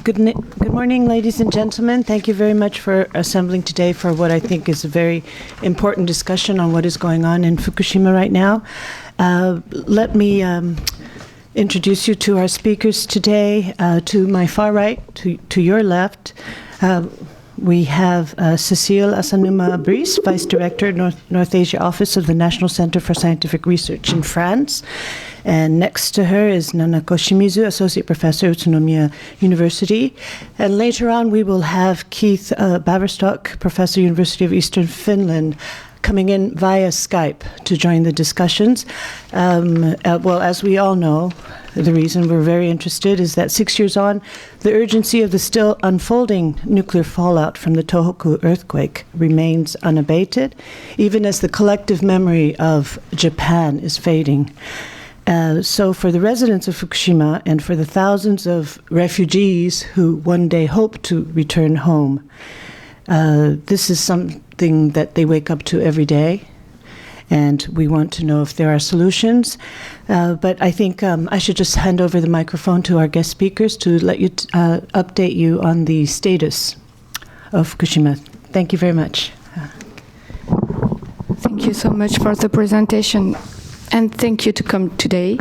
Good morning, ladies and gentlemen. Thank you very much for assembling today for what I think is a very important discussion on what is going on in Fukushima right now. Let me introduce you to our speakers today. To my far right, to your left, we have Cecile Asanuma-Brice, Vice Director, North Asia Office of the National Center for Scientific Research in France. And next to her is Nanako Shimizu, Associate Professor at Utsunomiya University. And later on, we will have Keith Baverstok, Professor, University of Eastern Finland, coming in via Skype to join the discussions. Well, as we all know, the reason we're very interested is that 6 years on, the urgency of the still unfolding nuclear fallout from the Tohoku earthquake remains unabated, even as the collective memory of Japan is fading. So for the residents of Fukushima and for the thousands of refugees who one day hope to return home, this is something that they wake up to every day, and we want to know if there are solutions. But I think I should just hand over the microphone to our guest speakers to let you update you on the status of Fukushima. Thank you very much. Thank you so much for the presentation, and thank you to come today.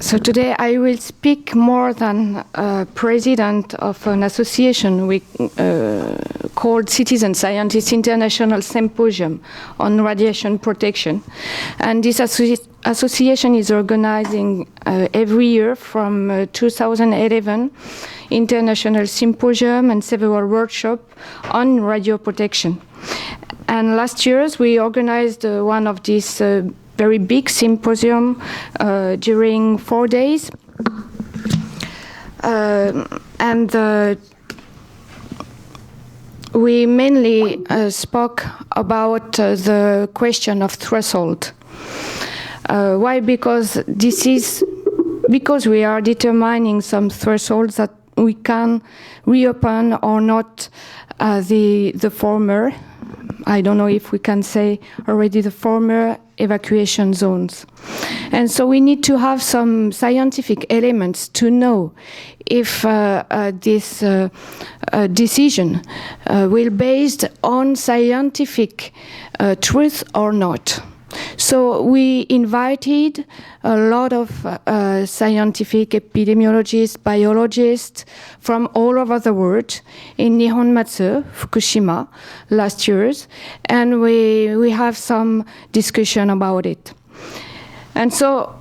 So today I will speak more than president of an association we called Citizen Scientists International Symposium on Radiation Protection. And this association is organizing every year from 2011 international symposium and several workshops on radio protection. And last year we organized one of these very big symposium during 4 days. We mainly spoke about the question of threshold. Why? Because we are determining some thresholds that we can reopen or not the former, I don't know if we can say already, the former evacuation zones. And so we need to have some scientific elements to know if this decision will be based on scientific truth or not. So we invited a lot of scientific epidemiologists, biologists from all over the world in Nihonmatsu, Fukushima, last year, and we have some discussion about it. And so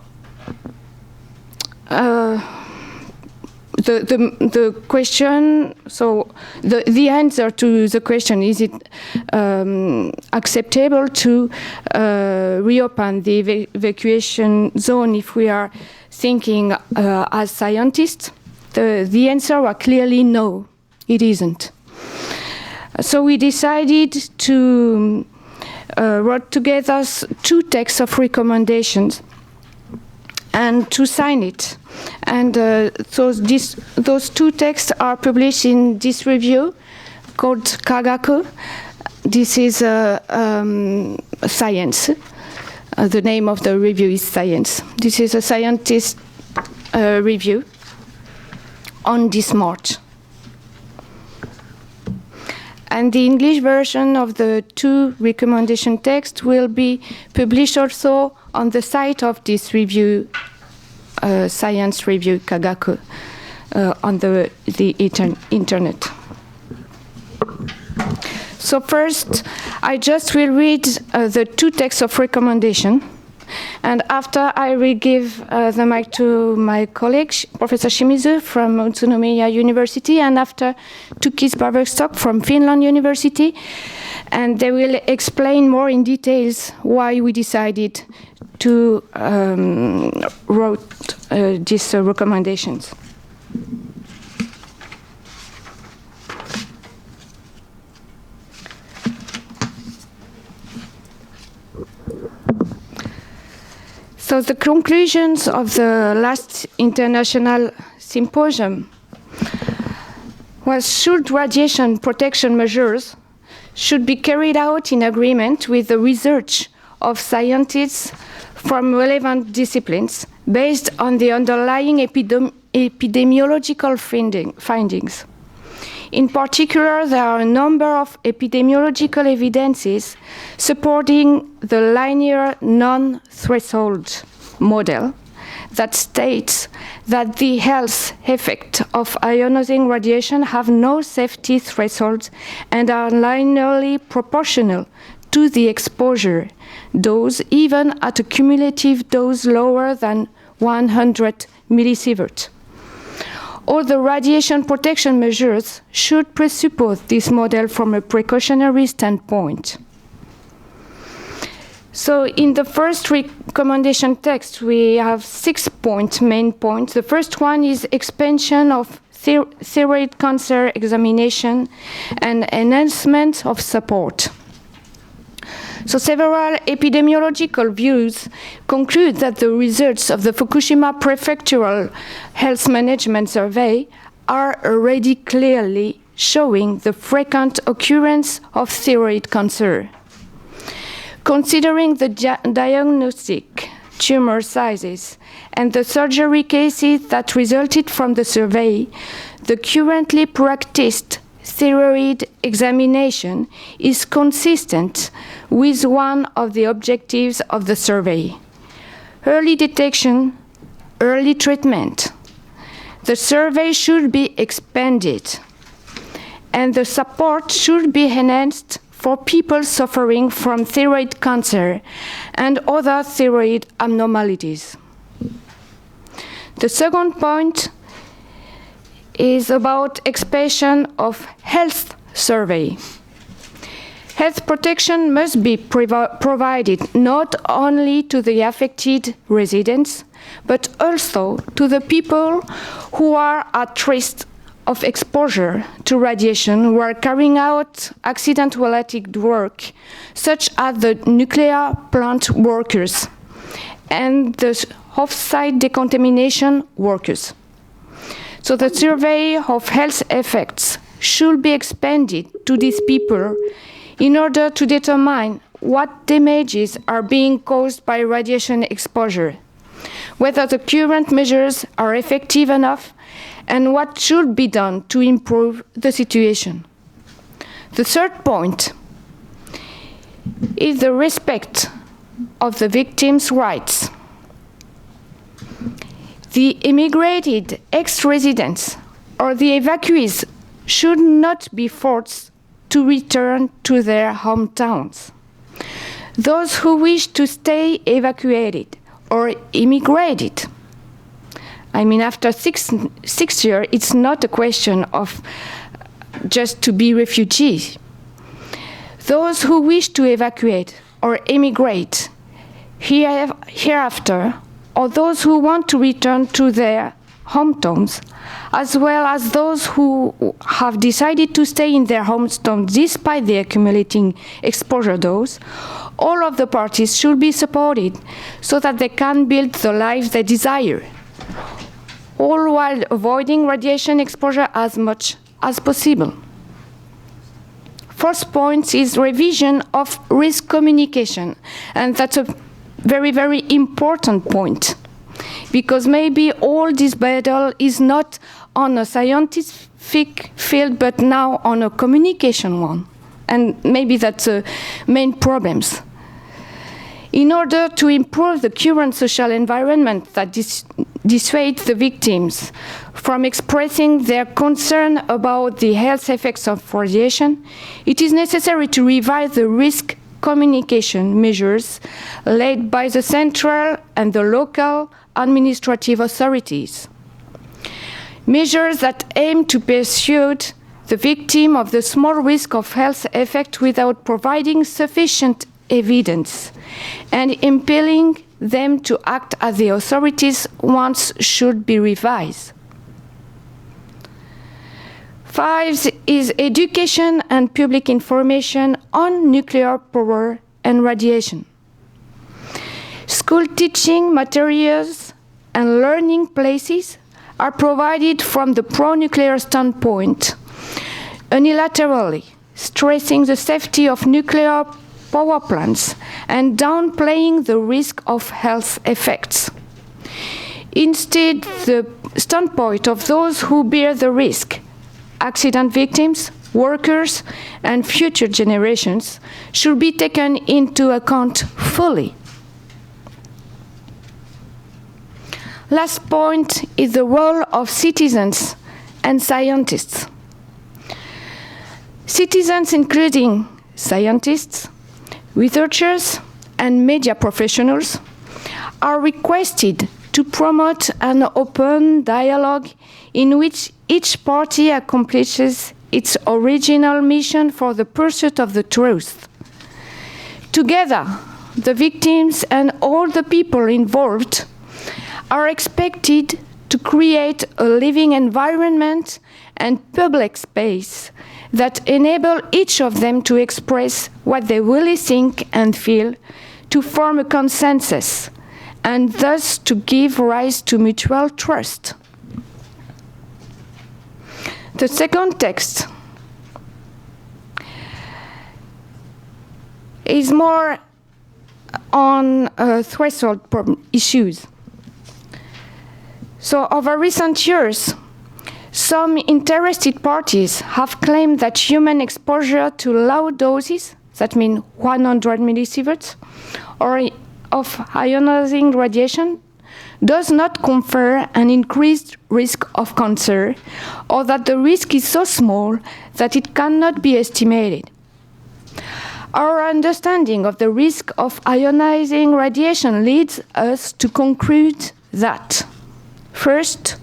the question, so the answer to the question, is it acceptable to reopen the evacuation zone if we are thinking as scientists? The answer was clearly no, it isn't. So we decided to write together 2 texts of recommendations and to sign it. And so those 2 texts are published in this review called Kagaku. This is Science. The name of the review is Science. This is a scientist review on this March. And the English version of the 2 recommendation texts will be published also on the site of this review, Science Review Kagaku, on the internet. So first, I just will read the 2 texts of recommendation, and after I will give the mic to my colleague, Professor Shimizu from Utsunomiya University, and after to Keith Baverstok from Finland University, and they will explain more in details why we decided to write these recommendations. So the conclusions of the last international symposium was, should radiation protection measures should be carried out in agreement with the research of scientists from relevant disciplines based on the underlying epidemiological findings. In particular, there are a number of epidemiological evidences supporting the linear non-threshold model that states that the health effects of ionizing radiation have no safety thresholds and are linearly proportional to the exposure dose, even at a cumulative dose lower than 100 millisieverts. All the radiation protection measures should presuppose this model from a precautionary standpoint. So in the first recommendation text, we have 6 main points. The first one is expansion of thyroid cancer examination and enhancement of support. So several epidemiological views conclude that the results of the Fukushima Prefectural Health Management Survey are already clearly showing the frequent occurrence of thyroid cancer. Considering the diagnostic tumor sizes and the surgery cases that resulted from the survey, the currently practiced thyroid examination is consistent with one of the objectives of the survey: early detection, early treatment. The survey should be expanded, and the support should be enhanced for people suffering from thyroid cancer and other thyroid abnormalities. The second point is about expansion of health survey. Health protection must be provided not only to the affected residents, but also to the people who are at risk of exposure to radiation, who are carrying out accident-related work, such as the nuclear plant workers and the off-site decontamination workers. So the survey of health effects should be expanded to these people in order to determine what damages are being caused by radiation exposure, whether the current measures are effective enough, and what should be done to improve the situation. The third point is the respect of the victims' rights. The immigrated ex-residents or the evacuees should not be forced to return to their hometowns. Those who wish to stay evacuated or immigrated, I mean, after six years, it's not a question of just to be refugees. Those who wish to evacuate or immigrate hereafter, or those who want to return to their hometowns, as well as those who have decided to stay in their hometowns despite the accumulating exposure dose, all of the parties should be supported so that they can build the lives they desire, all while avoiding radiation exposure as much as possible. First point is revision of risk communication, and that's a very, very important point, because maybe all this battle is not on a scientific field, but now on a communication one, and maybe that's the main problems. In order to improve the current social environment that dissuades the victims from expressing their concern about the health effects of radiation, it is necessary to revise the risk communication measures led by the central and the local administrative authorities. Measures that aim to persuade the victim of the small risk of health effect without providing sufficient evidence and impelling them to act as the authorities want should be revised. 5 is education and public information on nuclear power and radiation. School teaching materials and learning places are provided from the pro-nuclear standpoint, unilaterally stressing the safety of nuclear power plants and downplaying the risk of health effects. Instead, the standpoint of those who bear the risk, accident victims, workers, and future generations, should be taken into account fully. Last point is the role of citizens and scientists. Citizens, including scientists, researchers, and media professionals, are requested to promote an open dialogue in which each party accomplishes its original mission for the pursuit of the truth. Together, the victims and all the people involved are expected to create a living environment and public space that enable each of them to express what they really think and feel, to form a consensus, and thus to give rise to mutual trust. The second text is more on threshold issues. So over recent years, some interested parties have claimed that human exposure to low doses, that means 100 millisieverts, or of ionizing radiation, does not confer an increased risk of cancer, or that the risk is so small that it cannot be estimated. Our understanding of the risk of ionizing radiation leads us to conclude that, first,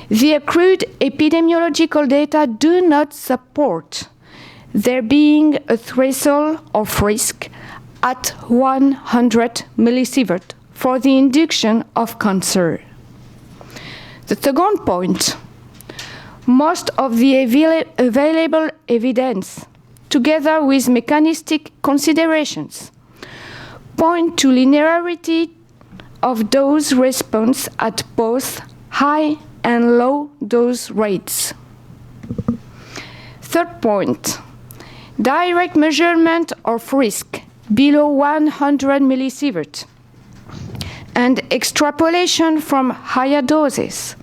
the accrued epidemiological data do not support there being a threshold of risk at 100 millisievert for the induction of cancer. The second point, most of the available evidence, together with mechanistic considerations, point to linearity of dose response at both high and low dose rates. Third point, direct measurement of risk below 100 millisievert and extrapolation from higher doses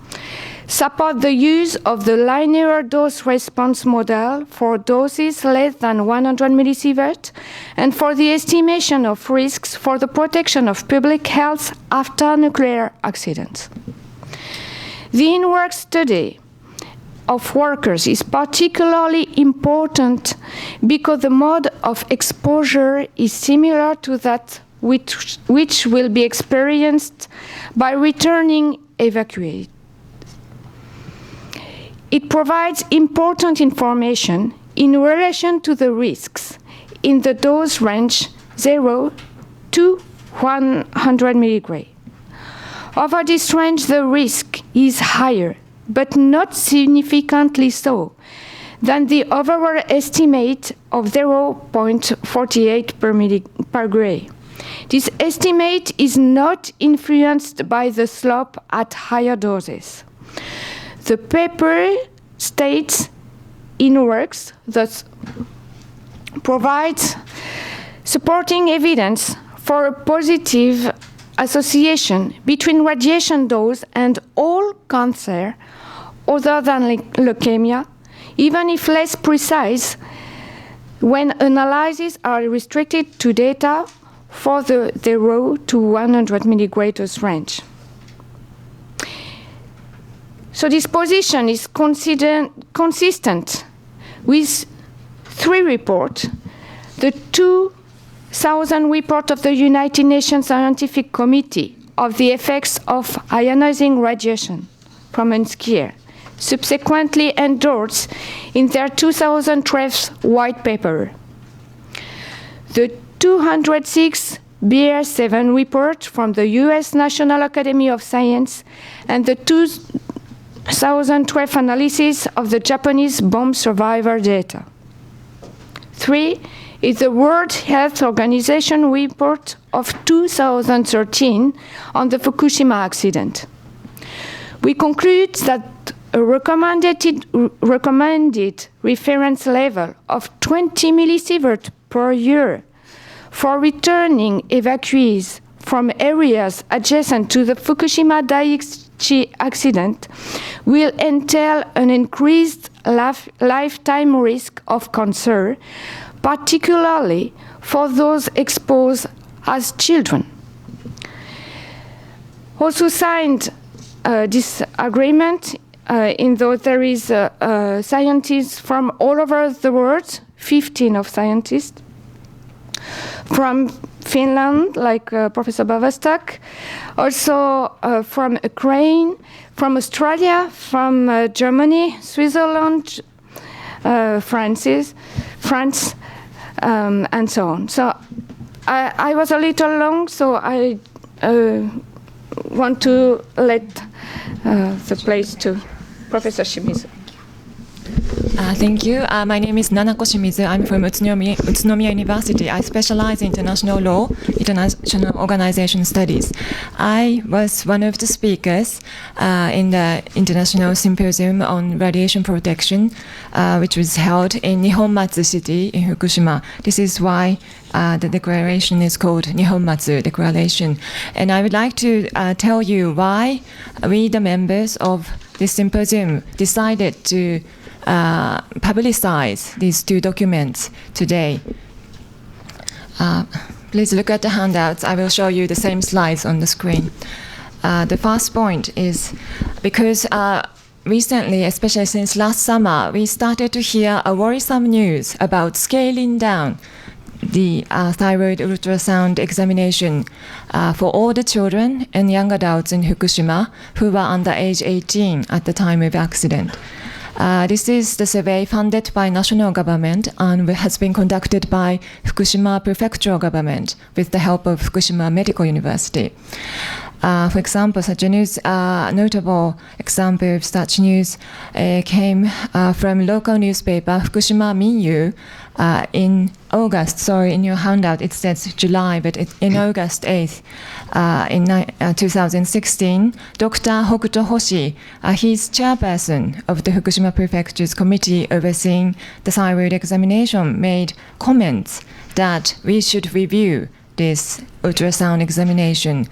support the use of the linear dose response model for doses less than 100 millisievert and for the estimation of risks for the protection of public health after nuclear accidents. The in-work study of workers is particularly important because the mode of exposure is similar to that which will be experienced by returning evacuees. It provides important information in relation to the risks in the dose range 0 to 100 milligrams. Over this range, the risk is higher, but not significantly so, than the overall estimate of 0.48 per gram. This estimate is not influenced by the slope at higher doses. The paper states in works that provides supporting evidence for a positive association between radiation dose and all cancer other than leukemia, even if less precise when analyses are restricted to data for the 0 to 100 milligrams range. So this position is consistent with three reports: the 2000 report of the United Nations Scientific Committee of the effects of ionizing radiation from skier, subsequently endorsed in their 2012 white paper, the 206 BR7 report from the US National Academy of Science, and the 2012 analysis of the Japanese bomb survivor data. 3 is the World Health Organization report of 2013 on the Fukushima accident. We conclude that a recommended reference level of 20 millisievert per year for returning evacuees from areas adjacent to the Fukushima accident will entail an increased lifetime risk of cancer, particularly for those exposed as children. Also signed this agreement, in though there is scientists from all over the world, 15 of scientists, from Finland, like Professor Baverstok, also from Ukraine, from Australia, from Germany, Switzerland, France, and so on. So I was a little long, so I want to let the place to Professor Shimizu. Thank you. My name is Nanako Shimizu. I'm from Utsunomiya University. I specialize in international law, international organization studies. I was one of the speakers in the International Symposium on Radiation Protection, which was held in Nihonmatsu City in Fukushima. This is why the declaration is called Nihonmatsu Declaration. And I would like to tell you why we, the members of this symposium, decided to publicize these two documents today. Please look at the handouts. I will show you the same slides on the screen. The first point is because recently, especially since last summer, we started to hear a worrisome news about scaling down the thyroid ultrasound examination for all the children and young adults in Fukushima who were under age 18 at the time of accident. This is the survey funded by national government and has been conducted by Fukushima prefectural government with the help of Fukushima Medical University. For example, such a news, notable example of such news came from local newspaper Fukushima Minyu in August. Sorry, in your handout it says July, but in August 8th, in 2016, Dr. Hokuto Hoshi, he's chairperson of the Fukushima Prefecture's committee overseeing the thyroid examination, made comments that we should review this ultrasound examination.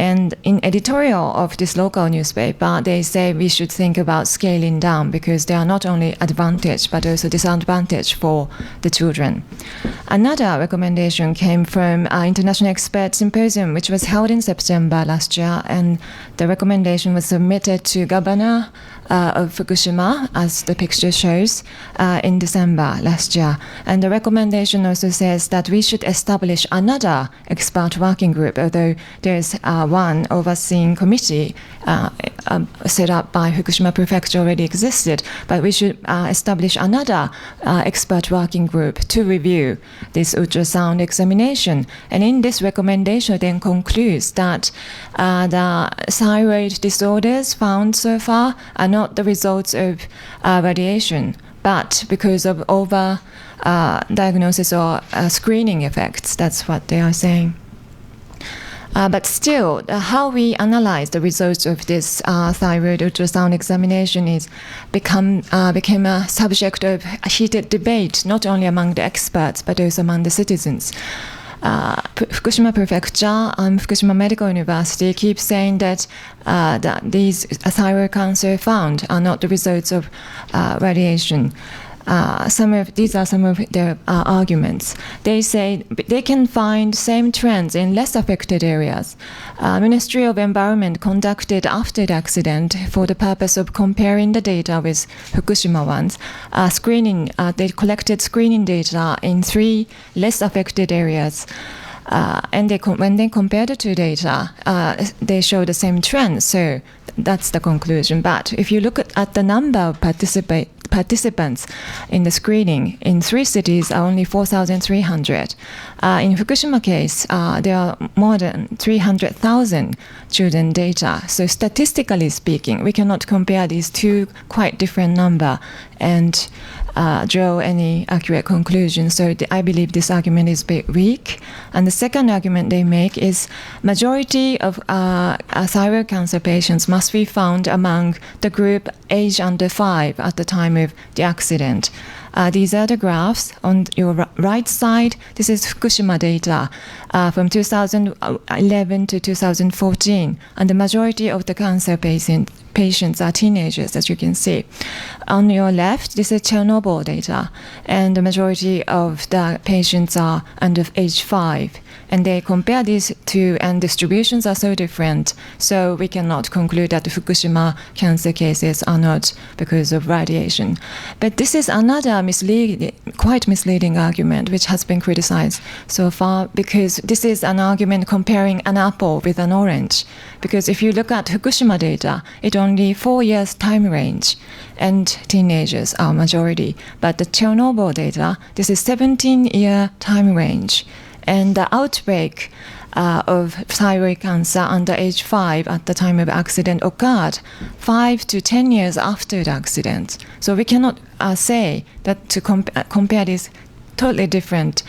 And in editorial of this local newspaper, they say we should think about scaling down because they are not only advantage but also disadvantage for the children. Another recommendation came from International Expert Symposium, which was held in September last year, and the recommendation was submitted to Governor of Fukushima, as the picture shows, in December last year. And the recommendation also says that we should establish another expert working group, although there's one overseeing committee set up by Fukushima Prefecture already existed, but we should establish another expert working group to review this ultrasound examination. And in this recommendation then concludes that the thyroid disorders found so far are not the results of radiation, but because of over diagnosis or screening effects. That's what they are saying. But still, how we analyze the results of this thyroid ultrasound examination became a subject of a heated debate, not only among the experts, but also among the citizens. Fukushima Prefecture and Fukushima Medical University keep saying that these thyroid cancer found are not the results of radiation. These are some of their arguments. They say they can find same trends in less affected areas. Ministry of Environment conducted after the accident for the purpose of comparing the data with Fukushima ones. They collected screening data in 3 less affected areas. And when they compared the two data, they show the same trend. So that's the conclusion. But if you look at the number of participants in the screening, in 3 cities are only 4,300. In Fukushima case, there are more than 300,000 children data. So statistically speaking, we cannot compare these two quite different number and draw any accurate conclusion. So I believe this argument is a bit weak. And the second argument they make is majority of thyroid cancer patients must be found among the group age under 5 at the time of the accident. These are the graphs. On your right side, this is Fukushima data from 2011 to 2014. And the majority of the cancer patients are teenagers, as you can see. On your left, this is Chernobyl data. And the majority of the patients are under age 5. And they compare these two, and distributions are so different. So we cannot conclude that the Fukushima cancer cases are not because of radiation. But this is another quite misleading argument, which has been criticized so far, because this is an argument comparing an apple with an orange. Because if you look at Fukushima data, it's only 4 years time range, and teenagers are majority. But the Chernobyl data, this is 17-year time range. And the outbreak of thyroid cancer under age 5 at the time of accident occurred 5 to 10 years after the accident. So we cannot say that to compare these totally different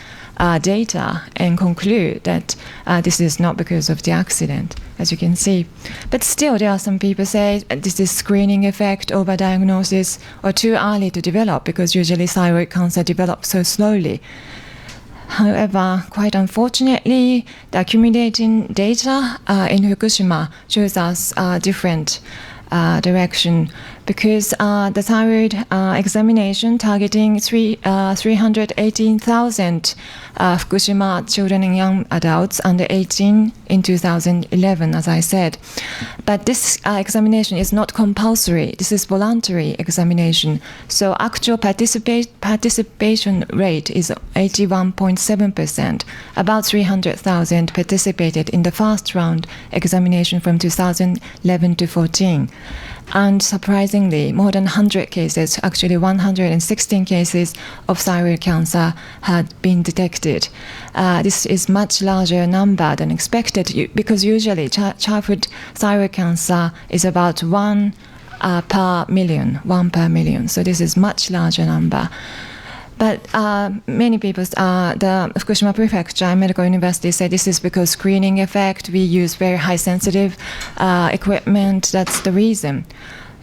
data and conclude that this is not because of the accident, as you can see. But still, there are some people say this is screening effect, overdiagnosis, or too early to develop, because usually thyroid cancer develops so slowly. However, quite unfortunately, the accumulating data in Fukushima shows us a different direction, because the thyroid examination targeting 318,000 Fukushima children and young adults under 18 in 2011, as I said. But this examination is not compulsory. This is voluntary examination. So actual participation rate is 81.7%. About 300,000 participated in the first round examination from 2011 to 14. And surprisingly, more than 100 cases, actually 116 cases of thyroid cancer had been detected. This is much larger number than expected, because usually childhood thyroid cancer is about 1 per million. So this is much larger number. But many people, the Fukushima Prefecture and Medical University say this is because screening effect, we use very high sensitive equipment, that's the reason.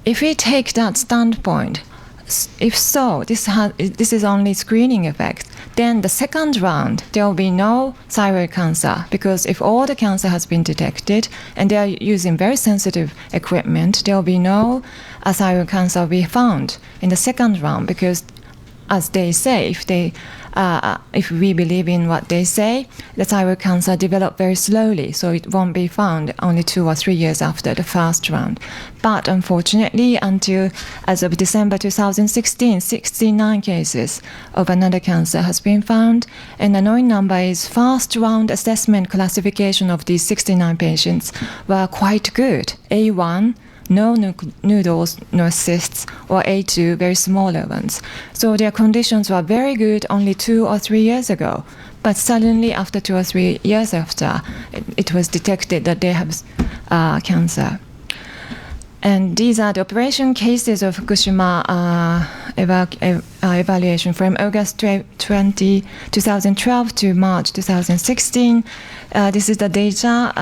If we take that standpoint, if so, this is only screening effect, then the second round, there will be no thyroid cancer, because if all the cancer has been detected and they are using very sensitive equipment, there will be no thyroid cancer be found in the second round, because as they say, if we believe in what they say, the thyroid cancer developed very slowly, so it won't be found only 2 or 3 years after the first round. But unfortunately, until as of December 2016, 69 cases of another cancer has been found, and the annoying number is first round assessment classification of these 69 patients were quite good. A1, no nodules, no cysts, or A2, very smaller ones. So their conditions were very good only 2 or 3 years ago. But suddenly, after 2 or 3 years after, it was detected that they have cancer. And these are the operation cases of Fukushima evaluation from August 2012 to March 2016. This is the data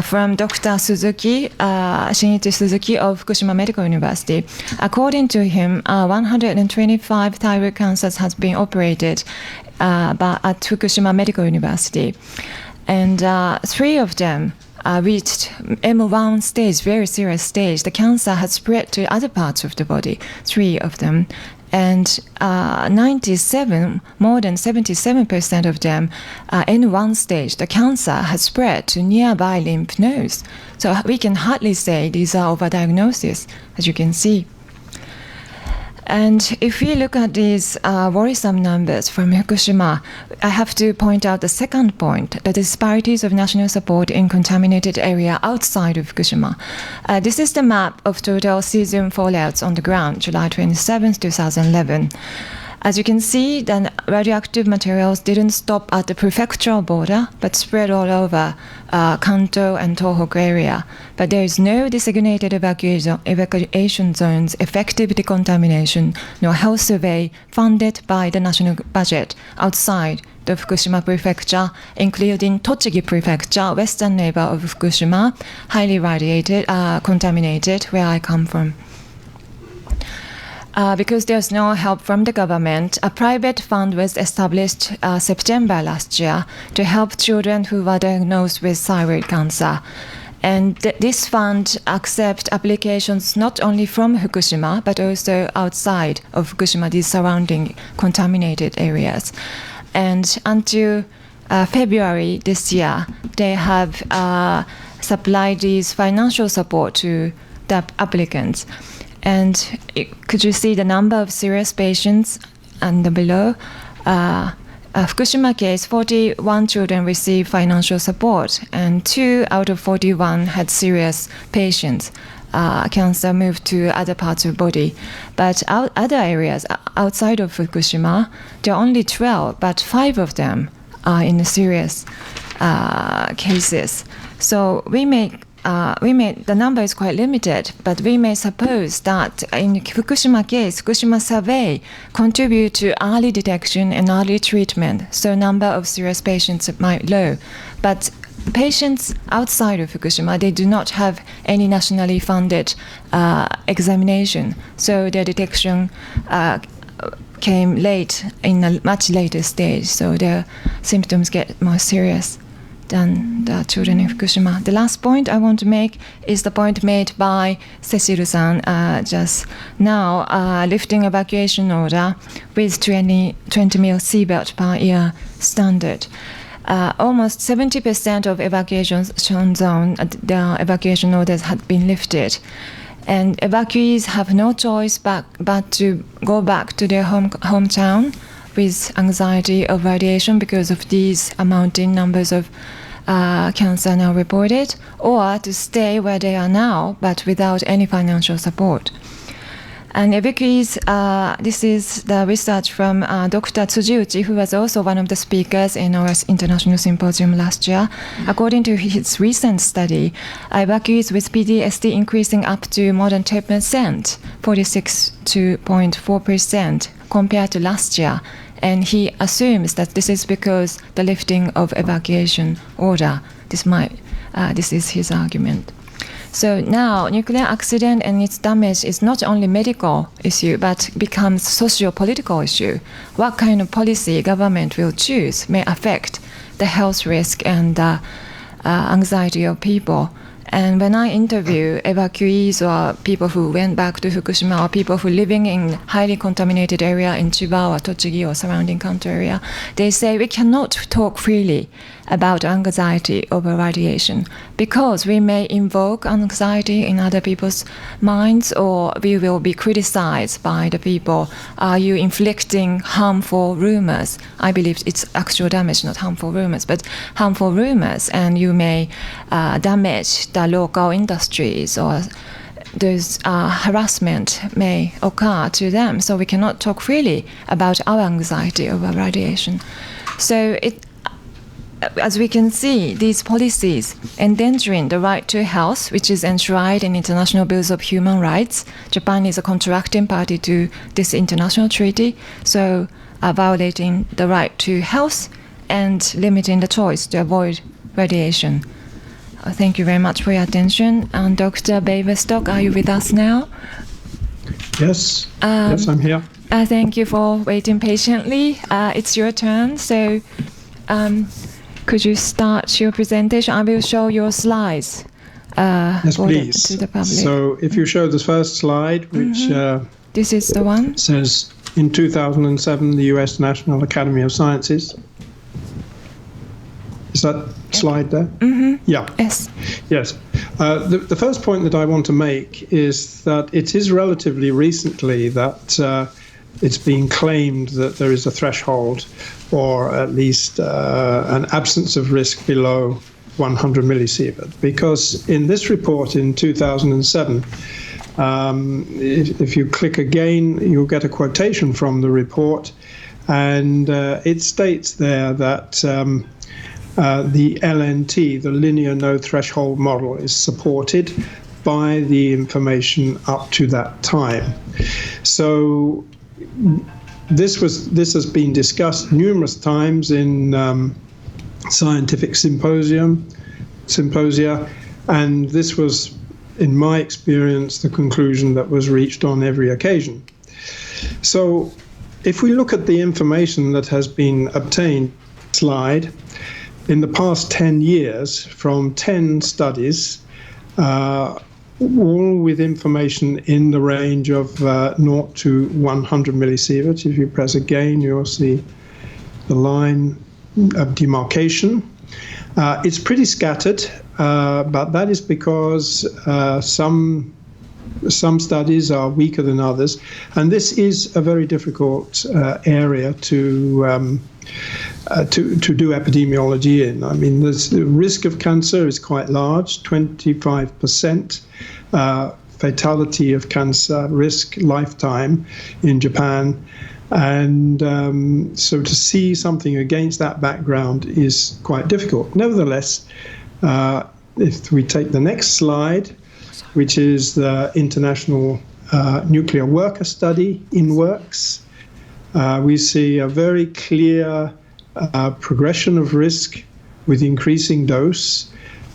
from Dr. Suzuki, Shinichi Suzuki of Fukushima Medical University. According to him, 125 thyroid cancers has been operated at Fukushima Medical University. And 3 of them reached M1 stage, very serious stage. The cancer has spread to other parts of the body, 3 of them. And 97, more than 77% of them, in one stage, the cancer has spread to nearby lymph nodes. So we can hardly say these are overdiagnoses, as you can see. And if we look at these worrisome numbers from Fukushima, I have to point out the second point, the disparities of national support in contaminated area outside of Fukushima. This is the map of total cesium fallouts on the ground, July 27, 2011. As you can see, the radioactive materials didn't stop at the prefectural border, but spread all over Kanto and Tohoku area. But there is no designated evacuation zones, effective decontamination, nor health survey funded by the national budget outside the Fukushima Prefecture, including Tochigi Prefecture, western neighbor of Fukushima, highly radiated, contaminated, where I come from. because there's no help from the government, a private fund was established September last year to help children who were diagnosed with thyroid cancer. And this fund accepts applications not only from Fukushima, but also outside of Fukushima, these surrounding contaminated areas. And until February this year, they have supplied these financial support to the applicants. And could you see the number of serious patients and below? Fukushima case, 41 children received financial support, and 2 out of 41 had serious patients. Cancer moved to other parts of the body. But other areas outside of Fukushima, there are only 12, but 5 of them are in the serious cases. So we may the number is quite limited, but we may suppose that in Fukushima case, Fukushima survey contribute to early detection and early treatment, so number of serious patients might low. But patients outside of Fukushima, they do not have any nationally funded examination, so their detection came late, in a much later stage, so their symptoms get more serious than the children in Fukushima. The last point I want to make is the point made by Cecile-san just now, lifting evacuation order with 20 mil seabed per year standard. Almost 70% of evacuation zone, the evacuation orders had been lifted. And evacuees have no choice but to go back to their hometown with anxiety of radiation because of these amounting numbers of cancer now reported, or to stay where they are now but without any financial support. And evacuees, this is the research from Dr. Tsujiuchi, who was also one of the speakers in our international symposium last year. According to his recent study, evacuees with PTSD increasing up to more than 10%, 46.4% compared to last year. And he assumes that this is because the lifting of evacuation order. This is his argument. So now, nuclear accident and its damage is not only medical issue, but becomes socio-political issue. What kind of policy government will choose may affect the health risk and anxiety of people. And when I interview evacuees or people who went back to Fukushima or people who are living in highly contaminated area in Chiba or Tochigi or surrounding country area, they say we cannot talk freely about anxiety over radiation because we may invoke anxiety in other people's minds, or we will be criticized by the people. Are you inflicting harmful rumors? I believe it's actual damage, not harmful rumors, but harmful rumors, and you may damage the local industries, or those harassment may occur to them. So we cannot talk freely about our anxiety over radiation. So as we can see, these policies endangering the right to health, which is enshrined in international bills of human rights. Japan is a contracting party to this international treaty, so violating the right to health and limiting the choice to avoid radiation. Thank you very much for your attention. And Dr. Baverstok, are you with us now? Yes, yes, I'm here. Thank you for waiting patiently. It's your turn, so could you start your presentation? I will show your slides yes, please. To the public. So if you show the first slide, which this is the one. Says, in 2007, the U.S. National Academy of Sciences. Is that slide there? Mm-hmm. Yeah. Yes. Yes. The first point that I want to make is that it is relatively recently that it's been claimed that there is a threshold, or at least an absence of risk below 100 millisievert. Because in this report in 2007, if you click again, you'll get a quotation from the report, and it states there that the LNT, the linear no threshold model, is supported by the information up to that time. So this has been discussed numerous times in scientific symposia, and this was, in my experience, the conclusion that was reached on every occasion. So if we look at the information that has been obtained, slide, in the past 10 years from 10 studies, all with information in the range of 0 to 100 millisieverts. If you press again, you'll see the line of demarcation. It's pretty scattered, but that is because some studies are weaker than others, and this is a very difficult area to do epidemiology in. I mean, the risk of cancer is quite large, 25% fatality of cancer risk lifetime in Japan. And so to see something against that background is quite difficult. Nevertheless, if we take the next slide, which is the International Nuclear Worker Study, INWORKS, we see a very clear progression of risk with increasing dose.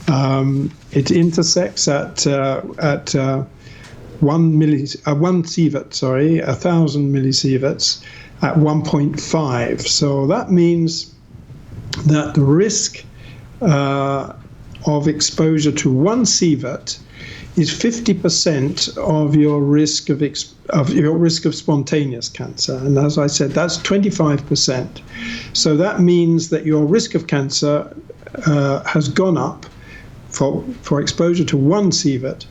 It intersects at 1,000 millisieverts at 1.5. So that means that the risk of exposure to 1 sievert is 50% of your risk of spontaneous cancer, and as I said, that's 25%. So that means that your risk of cancer has gone up for exposure to 1 sievert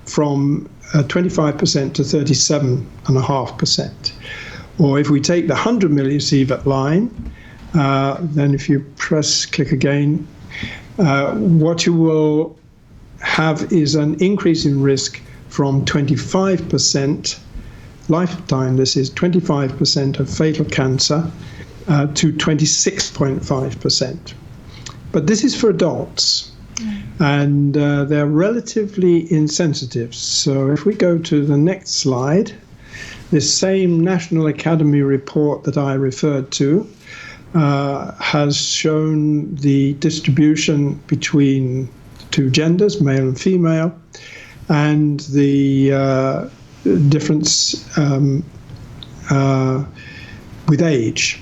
from 25% to 37.5%. Or if we take the 100 millisievert line, then if you click again, what you will have is an increase in risk from 25% lifetime, this is 25% of fatal cancer, to 26.5%. But this is for adults, and they're relatively insensitive. So if we go to the next slide, this same National Academy report that I referred to has shown the distribution between two genders, male and female, and the difference with age.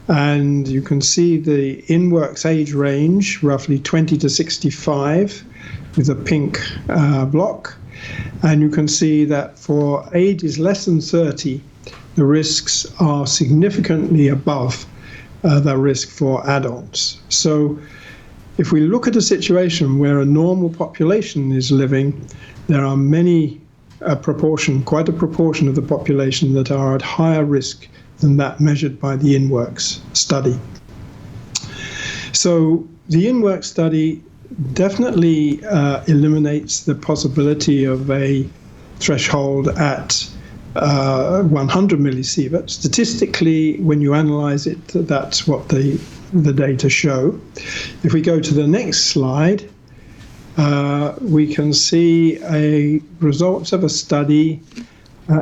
And you can see the INWORKS age range, roughly 20 to 65, with a pink block. And you can see that for ages less than 30, the risks are significantly above the risk for adults. So if we look at a situation where a normal population is living, there are quite a proportion of the population that are at higher risk than that measured by the INWORKS study. So the INWORKS study definitely eliminates the possibility of a threshold at 100 millisieverts. Statistically, when you analyze it, that's what the data show. If we go to the next slide, we can see results of a study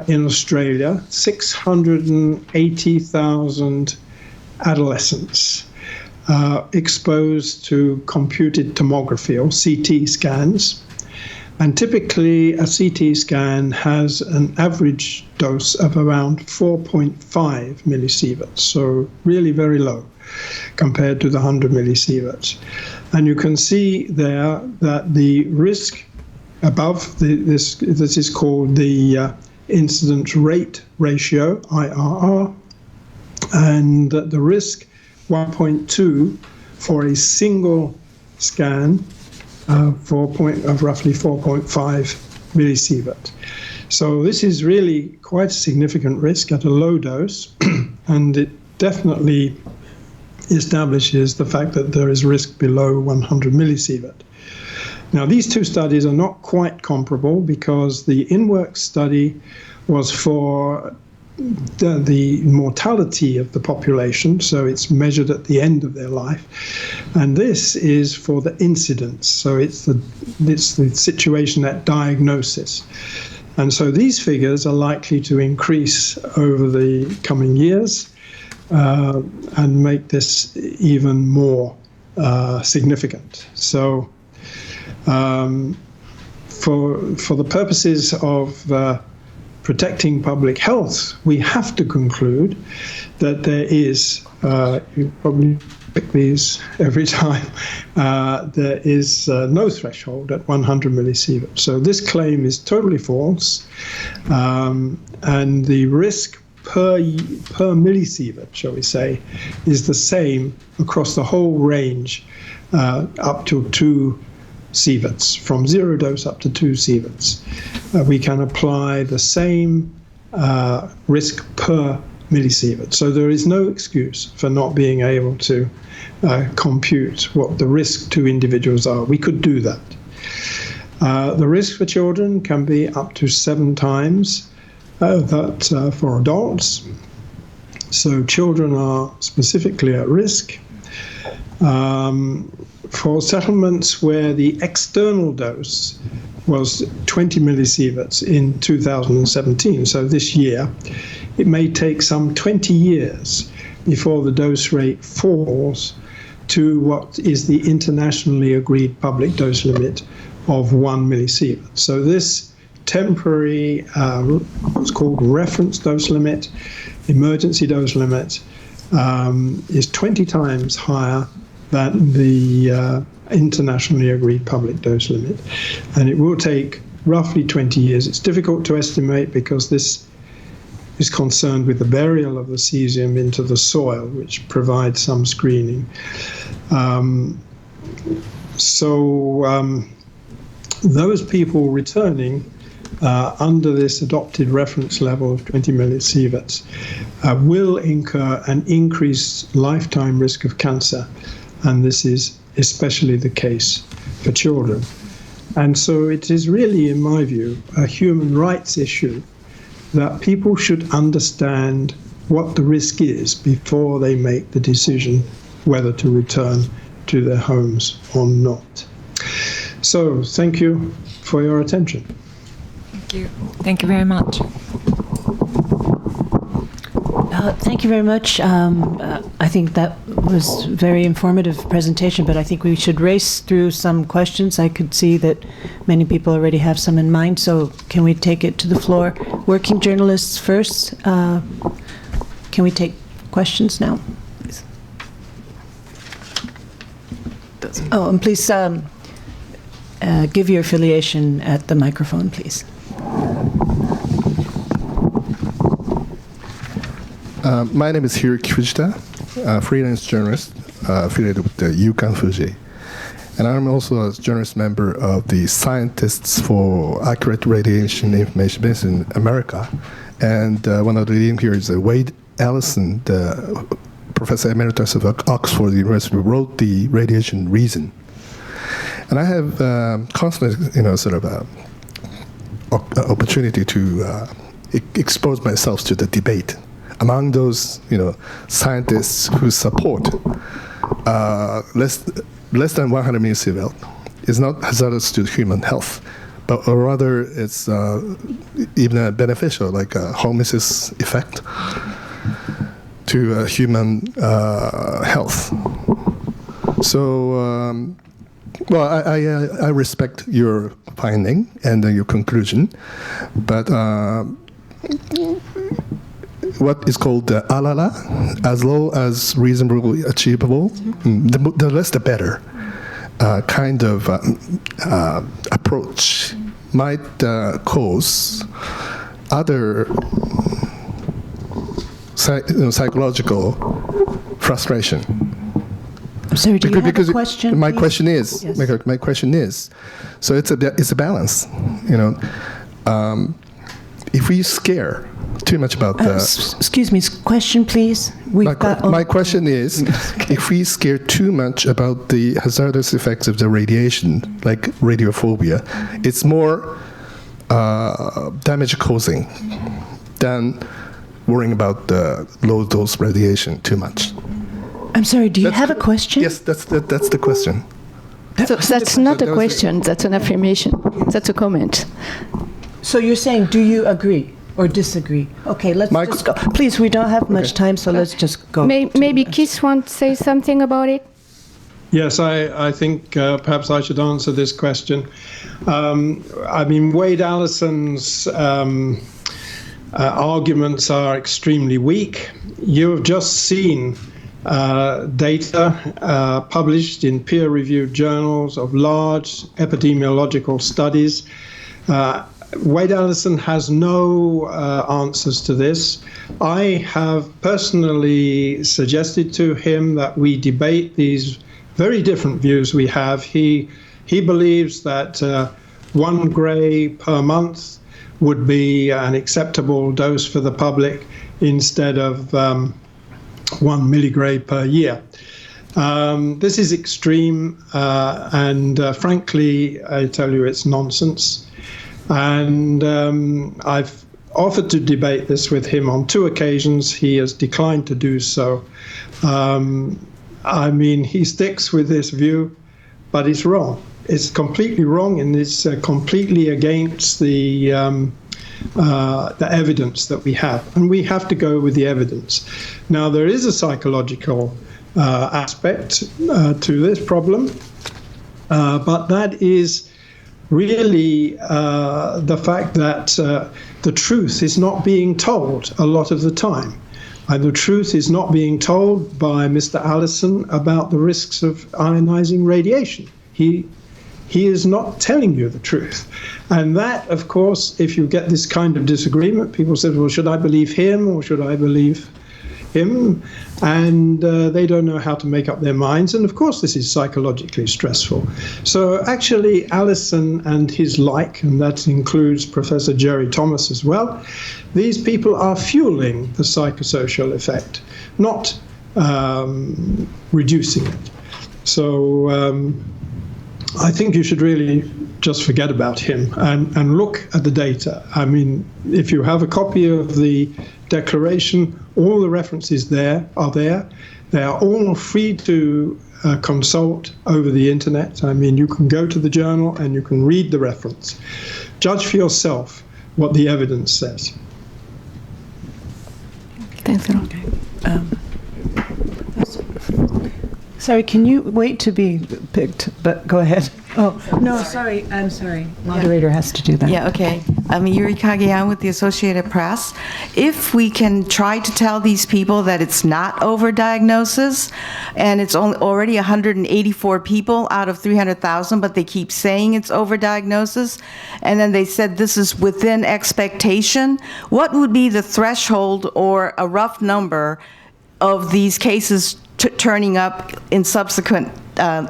in Australia, 680,000 adolescents exposed to computed tomography or CT scans. And typically a CT scan has an average dose of around 4.5 millisieverts, so really very low compared to the 100 millisieverts. And you can see there that the risk above this is called the incidence rate ratio, IRR, and the risk 1.2 for a single scan of roughly 4.5 millisievert. So this is really quite a significant risk at a low dose, and it definitely establishes the fact that there is risk below 100 millisievert. Now, these two studies are not quite comparable because the INWORKS study was for the mortality of the population, so it's measured at the end of their life, and this is for the incidence, so it's the situation at diagnosis. And so these figures are likely to increase over the coming years and make this even more significant. So for the purposes of protecting public health, we have to conclude that there is, you probably pick these every time, there is no threshold at 100 millisieverts. So this claim is totally false, and the risk per millisievert, shall we say, is the same across the whole range up to 2 sieverts, from 0 dose up to 2 sieverts. We can apply the same risk per millisievert. So there is no excuse for not being able to compute what the risk to individuals are. We could do that. The risk for children can be up to 7 times that for adults. So children are specifically at risk. For settlements where the external dose was 20 millisieverts in 2017, so this year, it may take some 20 years before the dose rate falls to what is the internationally agreed public dose limit of 1 millisievert. So this temporary, what's called reference dose limit, emergency dose limit, is 20 times higher than the internationally agreed public dose limit. And it will take roughly 20 years. It's difficult to estimate because this is concerned with the burial of the cesium into the soil, which provides some screening. Those people returning under this adopted reference level of 20 millisieverts will incur an increased lifetime risk of cancer, and this is especially the case for children. And so it is really, in my view, a human rights issue that people should understand what the risk is before they make the decision whether to return to their homes or not. So thank you for your attention. Thank you. Thank you very much. Thank you very much. I think that was a very informative presentation, but I think we should race through some questions. I could see that many people already have some in mind, so can we take it to the floor? Working journalists first. Can we take questions now? Please. Oh, and please give your affiliation at the microphone, please. My name is Hiroki Fujita, freelance journalist affiliated with the Yukan Fuji. And I'm also a journalist member of the Scientists for Accurate Radiation Information Base in America. And one of the leading here is Wade Allison, the professor emeritus of Oxford University, who wrote the Radiation Reason. And I have constantly, opportunity to expose myself to the debate among those, scientists who support less than 100 millisievert is not hazardous to human health, but rather it's even beneficial, like a hormesis effect to human health. So, I respect your finding and your conclusion, but what is called the ALALA, as low as reasonably achievable, the less the better kind of approach might cause other psychological frustration. I'm sorry, do you have a question? My question is, yes. my question is, so it's a balance, if we scare too much about the... excuse me, question please. My question is, okay. If we scare too much about the hazardous effects of the radiation, like radiophobia, it's more damage causing than worrying about the low dose radiation too much. I'm sorry, do you have a question? Yes, that's the question. So that's not a question, that's an affirmation. That's a comment. So you're saying, do you agree or disagree? Okay, let's just go. Please, we don't have much time, so let's just go. Maybe Keith wants to say something about it? Yes, I think perhaps I should answer this question. Wade Allison's arguments are extremely weak. You have just seen data published in peer-reviewed journals of large epidemiological studies. Wade Allison has no answers to this. I have personally suggested to him that we debate these very different views we have. He believes that 1 gray per month would be an acceptable dose for the public instead of 1 milligray per year. This is extreme, and frankly, I tell you, it's nonsense. And I've offered to debate this with him on 2 occasions. He has declined to do so. I mean, he sticks with this view, but it's wrong. It's completely wrong, and it's completely against the evidence that we have. And we have to go with the evidence. Now, there is a psychological aspect to this problem, but that is really the fact that the truth is not being told a lot of the time. And the truth is not being told by Mr. Allison about the risks of ionizing radiation. He is not telling you the truth. And that, of course, if you get this kind of disagreement, people say, well, should I believe him or should I believe him? And they don't know how to make up their minds. And of course, this is psychologically stressful. So actually, Allison and his like, and that includes Professor Jerry Thomas as well, these people are fueling the psychosocial effect, not reducing it. So I think you should really just forget about him and look at the data. I mean, if you have a copy of the declaration, all the references there are there. They are all free to consult over the internet. I mean, you can go to the journal and you can read the reference. Judge for yourself what the evidence says. Thanks a lot. Sorry, can you wait to be picked? But go ahead. Oh, no, sorry. I'm sorry. Moderator has to do that. Yeah, okay. I'm Yuri Kageyama with the Associated Press. If we can try to tell these people that it's not overdiagnosis, and it's already 184 people out of 300,000, but they keep saying it's overdiagnosis, and then they said this is within expectation, what would be the threshold or a rough number of these cases turning up in subsequent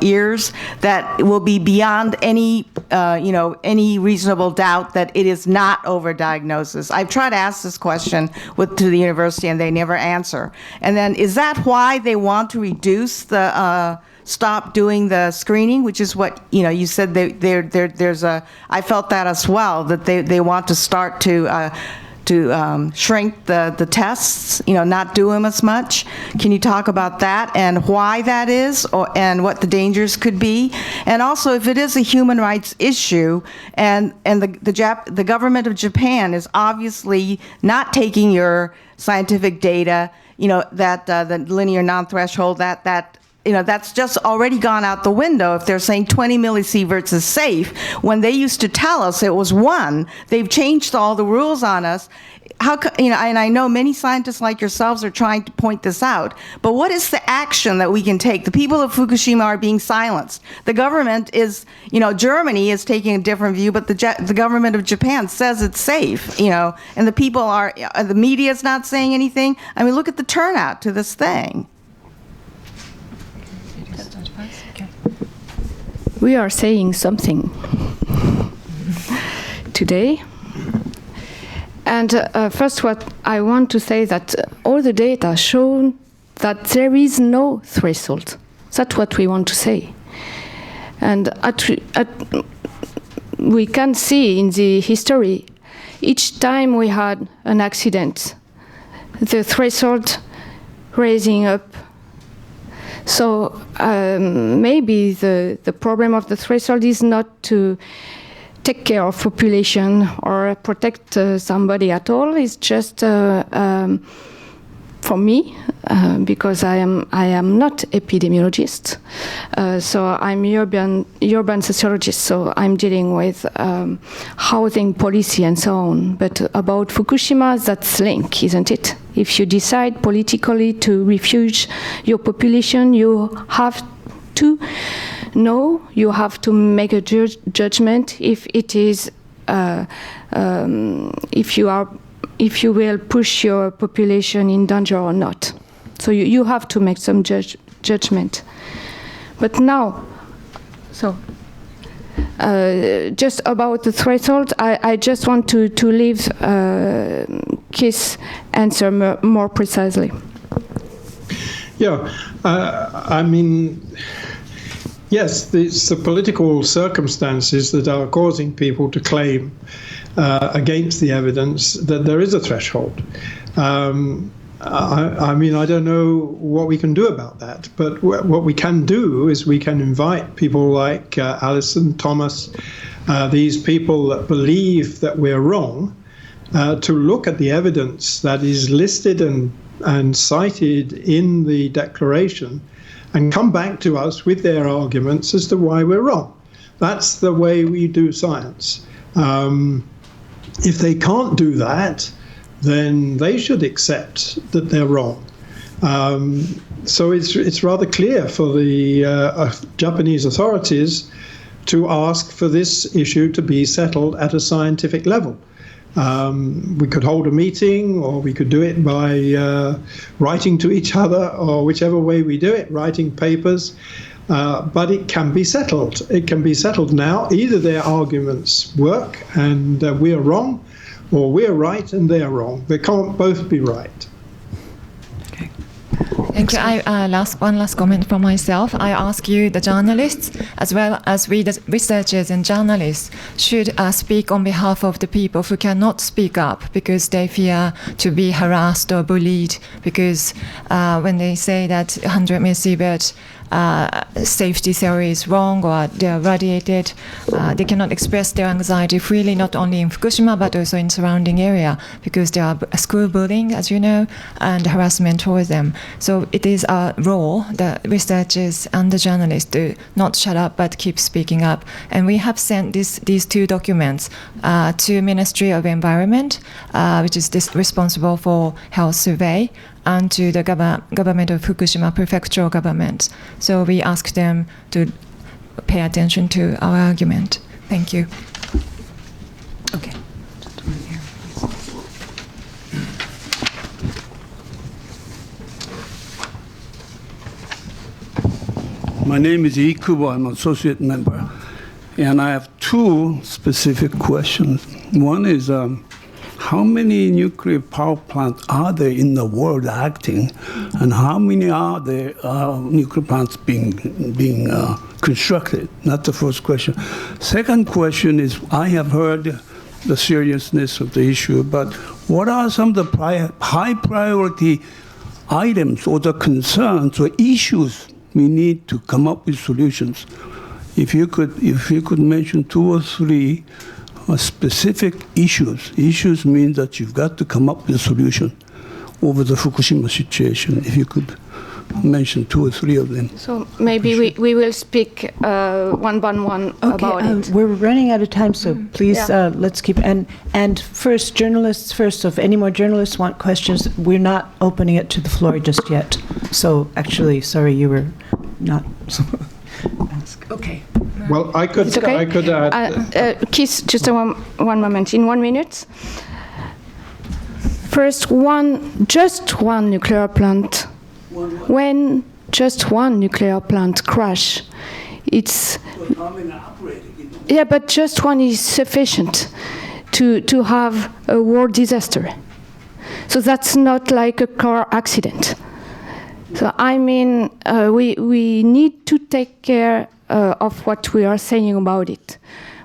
years that will be beyond any, any reasonable doubt that it is not overdiagnosis? I've tried to ask this question to the university, and they never answer. And then, is that why they want to reduce the stop doing the screening, which is what you said? There's a. I felt that as well, that they want to start to shrink the tests, not do them as much. Can you talk about that and why that is, and what the dangers could be? And also, if it is a human rights issue, and the government of Japan is obviously not taking your scientific data, that the linear non-threshold, that's just already gone out the window if they're saying 20 millisieverts is safe. When they used to tell us it was 1, they've changed all the rules on us. And I know many scientists like yourselves are trying to point this out, but what is the action that we can take? The people of Fukushima are being silenced. The government is, Germany is taking a different view, but the government of Japan says it's safe, and the people the media is not saying anything. I mean, look at the turnout to this thing. We are saying something today. And first, what I want to say that all the data show that there is no threshold. That's what we want to say. And we can see in the history, each time we had an accident, the threshold raising up. So maybe the problem of the threshold is not to take care of population or protect somebody at all. It's just for me, because I am not epidemiologist, so I'm urban sociologist, so I'm dealing with housing policy and so on. But about Fukushima, that's linked, isn't it? If you decide politically to refuge your population, you have to know, you have to make a judgment if it is, if you will push your population in danger or not. So you have to make some judgment. But now, so just about the threshold, I just want to leave Keith's answer more precisely. Yeah, I mean, yes, it's the political circumstances that are causing people to claim against the evidence that there is a threshold. I mean, I don't know what we can do about that, but what we can do is we can invite people like Alison, Thomas, these people that believe that we're wrong, to look at the evidence that is listed and cited in the declaration and come back to us with their arguments as to why we're wrong. That's the way we do science. If they can't do that, then they should accept that they're wrong. So it's rather clear for the Japanese authorities to ask for this issue to be settled at a scientific level. We could hold a meeting, or we could do it by writing to each other, or whichever way we do it, writing papers. But it can be settled. It can be settled now. Either their arguments work and we're wrong, or we're right and they're wrong. They can't both be right. Okay. Thank you. One last comment from myself. I ask you, the journalists, as well as we, the researchers and journalists, should speak on behalf of the people who cannot speak up because they fear to be harassed or bullied, because when they say that 100 millisievert safety theory is wrong or they're radiated, they cannot express their anxiety freely, not only in Fukushima but also in surrounding area, because there are school bullying, as you know, and harassment towards them. So it is our role, the researchers and the journalists, to not shut up but keep speaking up. And we have sent these two documents to Ministry of Environment, which is responsible for health survey, and to the government of Fukushima prefectural government. So we ask them to pay attention to our argument. Thank you. Okay. My name is Ikubo. I'm an associate member. And I have two specific questions. One is, how many nuclear power plants are there in the world acting, and how many are there nuclear plants being constructed? That's the first question. Second question is, I have heard the seriousness of the issue, but what are some of the high priority items or the concerns or issues we need to come up with solutions? If you could mention 2 or 3 specific issues. Issues mean that you've got to come up with a solution over the Fukushima situation. If you could mention 2 or 3 of them. So maybe we will speak one by one about it. We're running out of time, so please let's keep. And first, journalists first. So if any more journalists want questions, we're not opening it to the floor just yet. So actually, sorry, you were not. Okay. Well, I could add. Keith, just one moment. In 1 minute. First, just one nuclear plant. When just one nuclear plant crash, it's. Yeah, but just one is sufficient to have a world disaster. So that's not like a car accident. So I mean, we need to take care of what we are saying about it.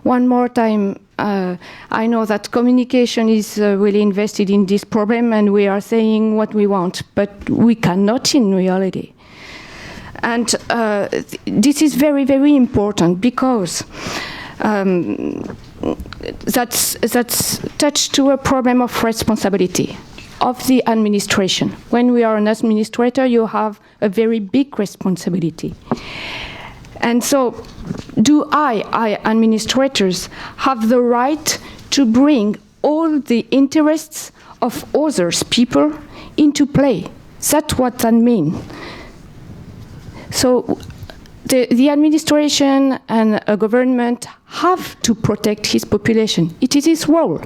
One more time, I know that communication is really invested in this problem, and we are saying what we want, but we cannot in reality. And this is very, very important because that's touched to a problem of responsibility. of the administration. When we are an administrator, you have a very big responsibility. And so, do I administrators, have the right to bring all the interests of others people into play? That's what that means. So, the administration and a government have to protect his population. It is his role,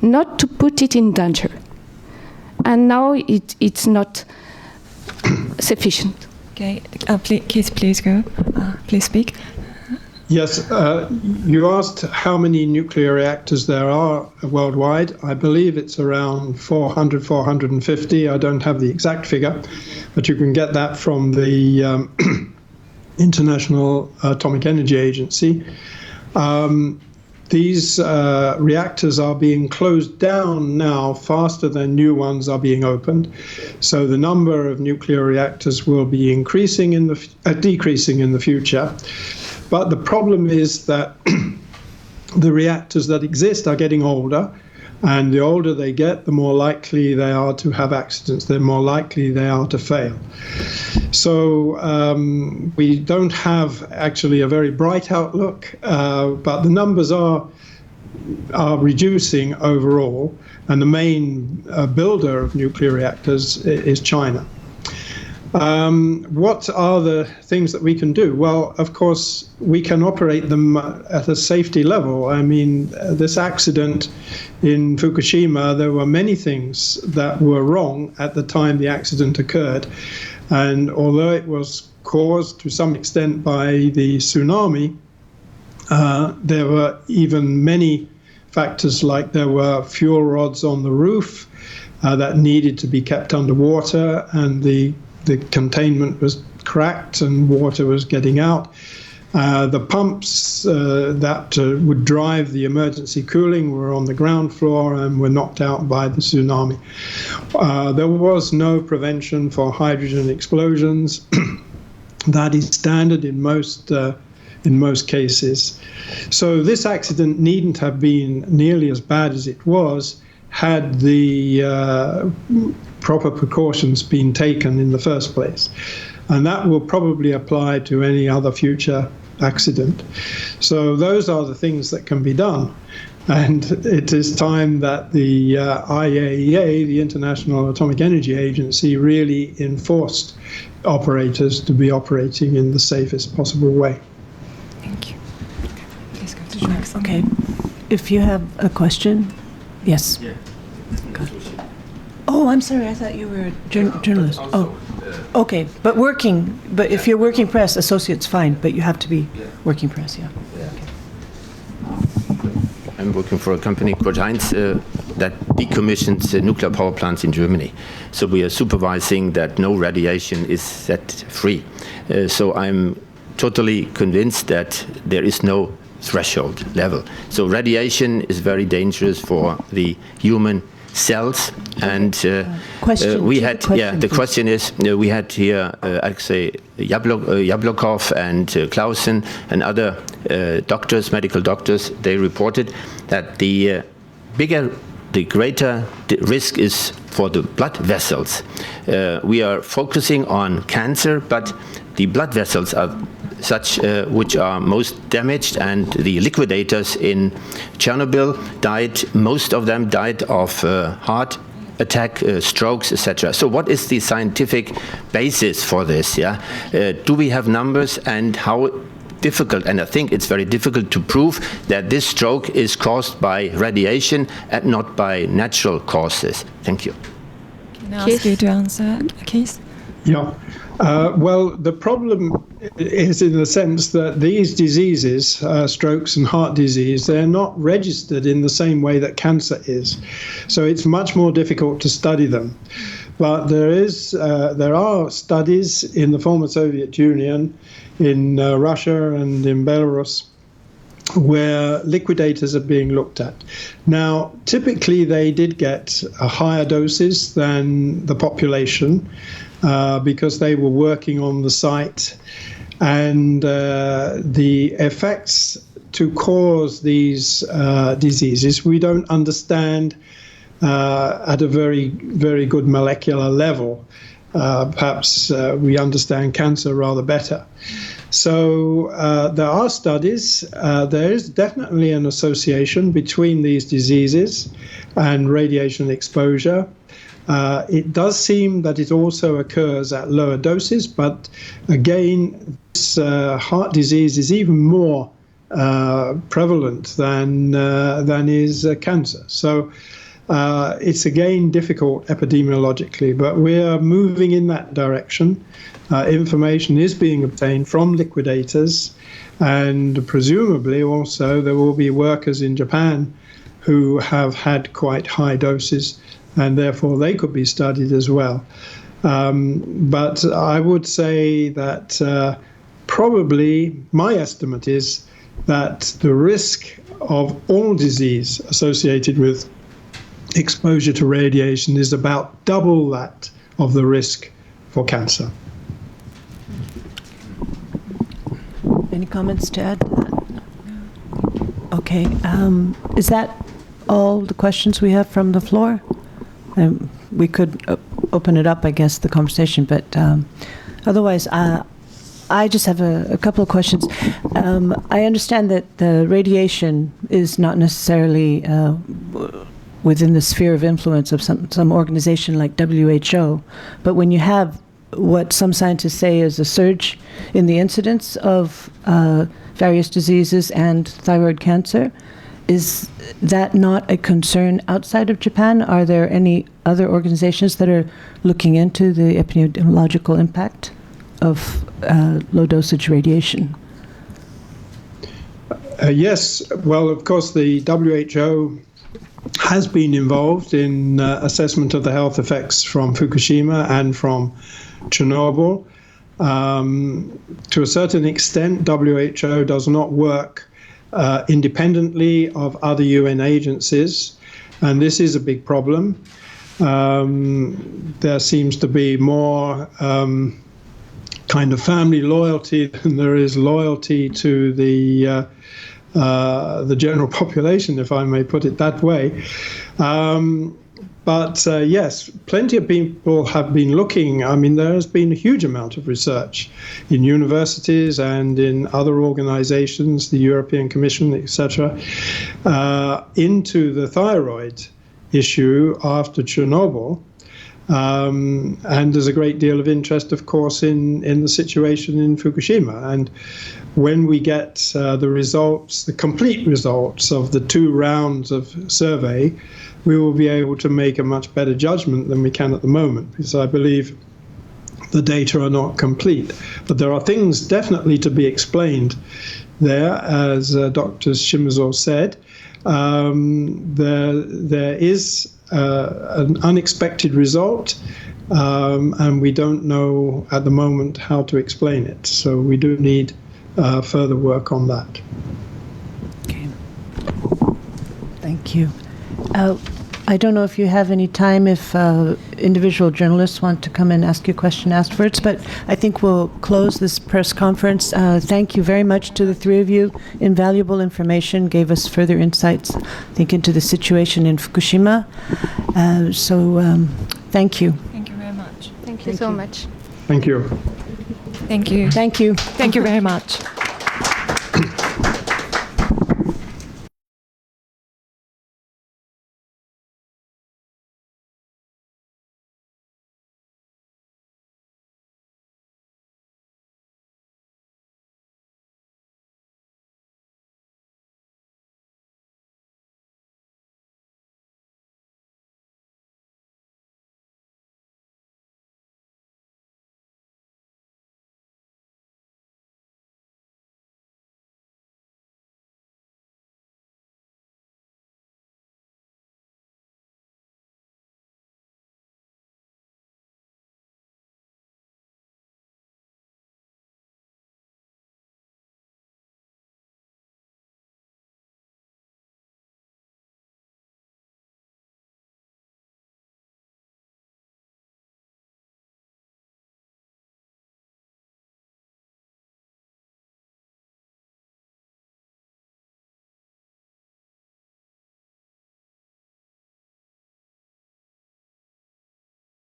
not to put it in danger. And now it's not sufficient. Okay, please go. Please speak. Yes, you asked how many nuclear reactors there are worldwide. I believe it's around 400, 450. I don't have the exact figure, but you can get that from the International Atomic Energy Agency. These reactors are being closed down now faster than new ones are being opened. So the number of nuclear reactors will be decreasing in the future. But the problem is that the reactors that exist are getting older, and the older they get, the more likely they are to have accidents, the more likely they are to fail. So we don't have actually a very bright outlook, but the numbers are reducing overall, and the main builder of nuclear reactors is China. What are the things that we can do? Well, of course, we can operate them at a safety level. I mean, this accident in Fukushima, there were many things that were wrong at the time the accident occurred. And although it was caused to some extent by the tsunami, there were even many factors, like there were fuel rods on the roof that needed to be kept underwater, and the containment was cracked and water was getting out. The pumps that would drive the emergency cooling were on the ground floor and were knocked out by the tsunami. There was no prevention for hydrogen explosions. That is standard in most cases. So this accident needn't have been nearly as bad as it was had the proper precautions been taken in the first place. And that will probably apply to any other future accident. So those are the things that can be done. And it is time that the IAEA, the International Atomic Energy Agency, really enforced operators to be operating in the safest possible way. Thank you. Please go to the next. Okay. If you have a question, yes. Yeah. Oh, I'm sorry. I thought you were a journalist. Oh, okay. But if you're working press, associate's fine, but you have to be working press, yeah. I'm working for a company called Heinz that decommissions nuclear power plants in Germany. So we are supervising that no radiation is set free. So I'm totally convinced that there is no threshold level. So radiation is very dangerous for the human cells, and we had the question is we had here Alexei Yablokov and Clausen and other medical doctors. They reported that the greater the risk is for the blood vessels. We are focusing on cancer, but the blood vessels are such which are most damaged, and the liquidators in Chernobyl died. Most of them died of heart attack, strokes, etc. So what is the scientific basis for this? Yeah, do we have numbers, and how difficult? And I think it's very difficult to prove that this stroke is caused by radiation and not by natural causes. Thank you. Can I ask you to answer, Keith? Yeah. Well, the problem is in the sense that these diseases, strokes and heart disease, they're not registered in the same way that cancer is. So it's much more difficult to study them. But there are studies in the former Soviet Union, in Russia and in Belarus, where liquidators are being looked at. Now, typically they did get higher doses than the population, because they were working on the site, and the effects to cause these diseases, we don't understand at a very, very good molecular level. Perhaps we understand cancer rather better. So there are studies. There is definitely an association between these diseases and radiation exposure. It does seem that it also occurs at lower doses, but again, this heart disease is even more prevalent than is cancer. So it's again difficult epidemiologically, but we're moving in that direction. Information is being obtained from liquidators, and presumably also there will be workers in Japan who have had quite high doses, and therefore they could be studied as well. But I would say that probably my estimate is that the risk of all disease associated with exposure to radiation is about double that of the risk for cancer. Any comments to add to that? Okay. Is that all the questions we have from the floor? We could open it up, I guess, the conversation, but otherwise, I just have a couple of questions. I understand that the radiation is not necessarily within the sphere of influence of some organization like WHO, but when you have what some scientists say is a surge in the incidence of various diseases and thyroid cancer, is that not a concern outside of Japan? Are there any other organizations that are looking into the epidemiological impact of low-dosage radiation? Yes. Well, of course, the WHO has been involved in assessment of the health effects from Fukushima and from Chernobyl. To a certain extent, WHO does not work independently of other UN agencies, and this is a big problem. There seems to be more kind of family loyalty than there is loyalty to the general population, if I may put it that way. But yes, plenty of people have been looking. I mean, there has been a huge amount of research in universities and in other organizations, the European Commission, etc., into the thyroid issue after Chernobyl. And there's a great deal of interest, of course, in the situation in Fukushima. And when we get the results, the complete results of the 2 rounds of survey, we will be able to make a much better judgment than we can at the moment, because I believe the data are not complete. But there are things definitely to be explained there, as Dr. Shimizu said. There is an unexpected result, and we don't know at the moment how to explain it. So we do need further work on that. Okay. Thank you. I don't know if you have any time, if individual journalists want to come and ask you a question afterwards, but I think we'll close this press conference. Thank you very much to the 3 of you. Invaluable information, gave us further insights, I think, into the situation in Fukushima. Thank you. Thank you very much. Thank you so much. Thank you. Thank you. Thank you. Thank you very much.